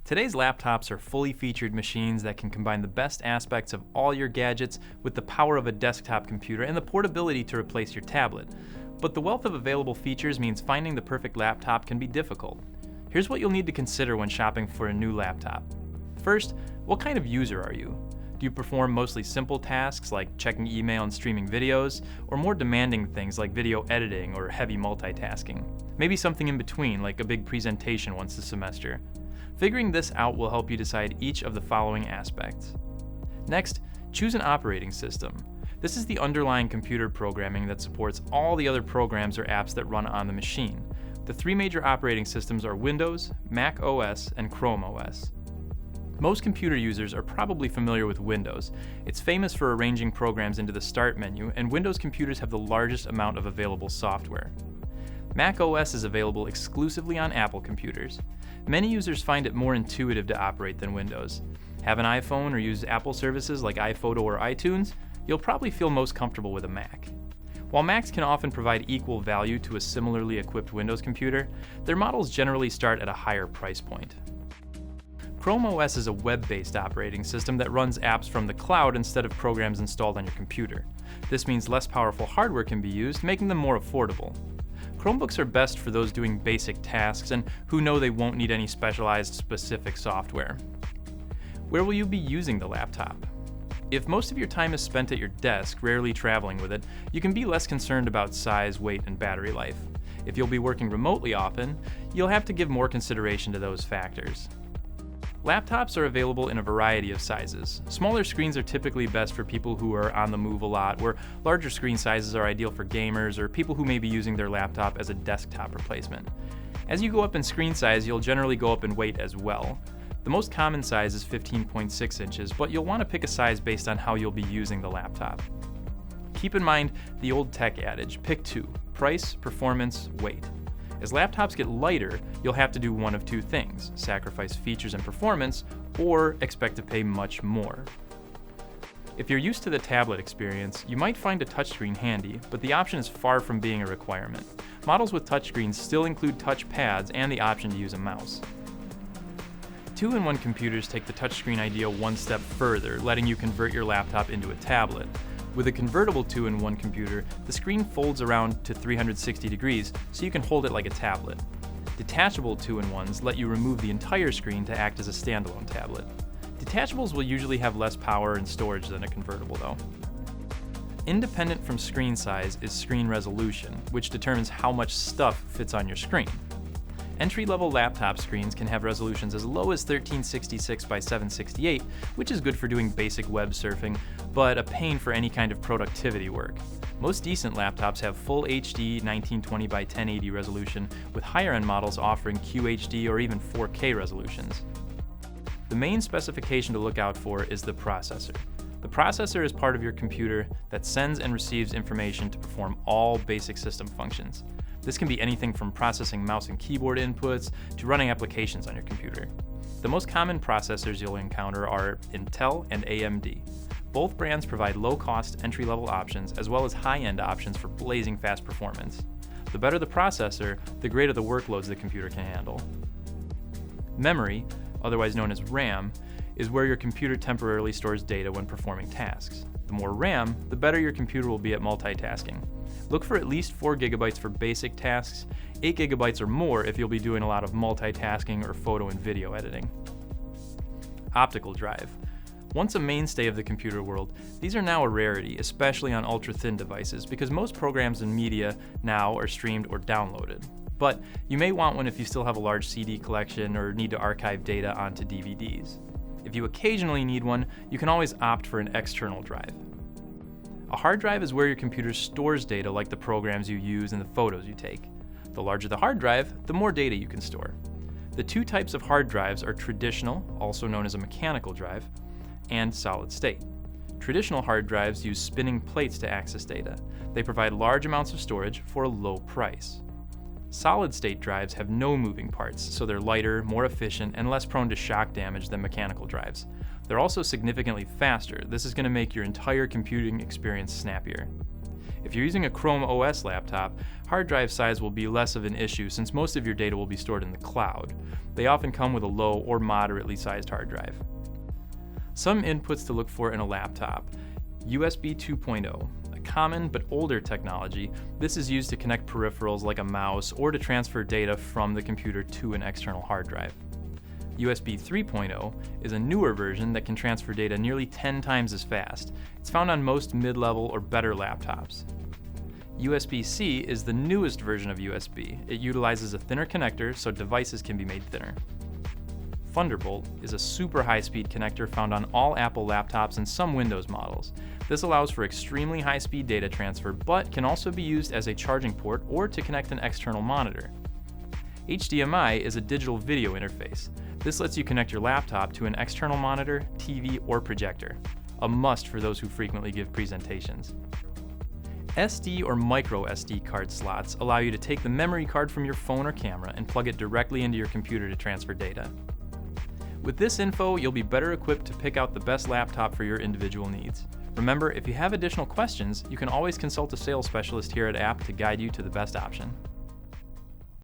Today's laptops are fully featured machines that can combine the best aspects of all your gadgets with the power of a desktop computer and the portability to replace your tablet. But the wealth of available features means finding the perfect laptop can be difficult. Here's what you'll need to consider when shopping for a new laptop. First, what kind of user are you? Do you perform mostly simple tasks like checking email and streaming videos, or more demanding things like video editing or heavy multitasking? Maybe something in between, like a big presentation once a semester. Figuring this out will help you decide each of the following aspects. Next, choose an operating system. This is the underlying computer programming that supports all the other programs or apps that run on the machine. The three major operating systems are Windows, Mac OS, and Chrome OS. Most computer users are probably familiar with Windows. It's famous for arranging programs into the Start menu, and Windows computers have the largest amount of available software. Mac OS is available exclusively on Apple computers. Many users find it more intuitive to operate than Windows. Have an iPhone or use Apple services like iPhoto or iTunes? You'll probably feel most comfortable with a Mac. While Macs can often provide equal value to a similarly equipped Windows computer, their models generally start at a higher price point. Chrome OS is a web-based operating system that runs apps from the cloud instead of programs installed on your computer. This means less powerful hardware can be used, making them more affordable. Chromebooks are best for those doing basic tasks and who know they won't need any specialized specific software. Where will you be using the laptop? If most of your time is spent at your desk, rarely traveling with it, you can be less concerned about size, weight, and battery life. If you'll be working remotely often, you'll have to give more consideration to those factors. Laptops are available in a variety of sizes. Smaller screens are typically best for people who are on the move a lot, where larger screen sizes are ideal for gamers or people who may be using their laptop as a desktop replacement. As you go up in screen size, you'll generally go up in weight as well. The most common size is 15.6 inches, but you'll want to pick a size based on how you'll be using the laptop. Keep in mind the old tech adage, pick two: price, performance, weight. As laptops get lighter, you'll have to do one of two things: sacrifice features and performance, or expect to pay much more. If you're used to the tablet experience, you might find a touchscreen handy, but the option is far from being a requirement. Models with touchscreens still include touch pads and the option to use a mouse. Two-in-one computers take the touchscreen idea one step further, letting you convert your laptop into a tablet. With a convertible two-in-one computer, the screen folds around to 360 degrees, so you can hold it like a tablet. Detachable two-in-ones let you remove the entire screen to act as a standalone tablet. Detachables will usually have less power and storage than a convertible though. Independent from screen size is screen resolution, which determines how much stuff fits on your screen. Entry-level laptop screens can have resolutions as low as 1366 by 768, which is good for doing basic web surfing, but a pain for any kind of productivity work. Most decent laptops have full HD 1920 by 1080 resolution, with higher-end models offering QHD or even 4K resolutions. The main specification to look out for is the processor. The processor is part of your computer that sends and receives information to perform all basic system functions. This can be anything from processing mouse and keyboard inputs to running applications on your computer. The most common processors you'll encounter are Intel and AMD. Both brands provide low-cost entry-level options as well as high-end options for blazing fast performance. The better the processor, the greater the workloads the computer can handle. Memory, otherwise known as RAM, is where your computer temporarily stores data when performing tasks. The more RAM, the better your computer will be at multitasking. Look for at least 4 GB for basic tasks, 8 GB or more if you'll be doing a lot of multitasking or photo and video editing. Optical drive. Once a mainstay of the computer world, these are now a rarity, especially on ultra-thin devices, because most programs and media now are streamed or downloaded. But you may want one if you still have a large CD collection or need to archive data onto DVDs. If you occasionally need one, you can always opt for an external drive. A hard drive is where your computer stores data like the programs you use and the photos you take. The larger the hard drive, the more data you can store. The two types of hard drives are traditional, also known as a mechanical drive, and solid state. Traditional hard drives use spinning plates to access data. They provide large amounts of storage for a low price. Solid-state drives have no moving parts, so they're lighter, more efficient, and less prone to shock damage than mechanical drives. They're also significantly faster. This is going to make your entire computing experience snappier. If you're using a Chrome OS laptop, hard drive size will be less of an issue since most of your data will be stored in the cloud. They often come with a low or moderately sized hard drive. Some inputs to look for in a laptop. USB 2.0, a common but older technology. This is used to connect peripherals like a mouse or to transfer data from the computer to an external hard drive. USB 3.0 is a newer version that can transfer data nearly 10 times as fast. It's found on most mid-level or better laptops. USB-C is the newest version of USB. It utilizes a thinner connector so devices can be made thinner. Thunderbolt is a super high-speed connector found on all Apple laptops and some Windows models. This allows for extremely high-speed data transfer, but can also be used as a charging port or to connect an external monitor. HDMI is a digital video interface. This lets you connect your laptop to an external monitor, TV, or projector. A must for those who frequently give presentations. SD or micro SD card slots allow you to take the memory card from your phone or camera and plug it directly into your computer to transfer data. With this info, you'll be better equipped to pick out the best laptop for your individual needs. Remember, if you have additional questions, you can always consult a sales specialist here at App to guide you to the best option.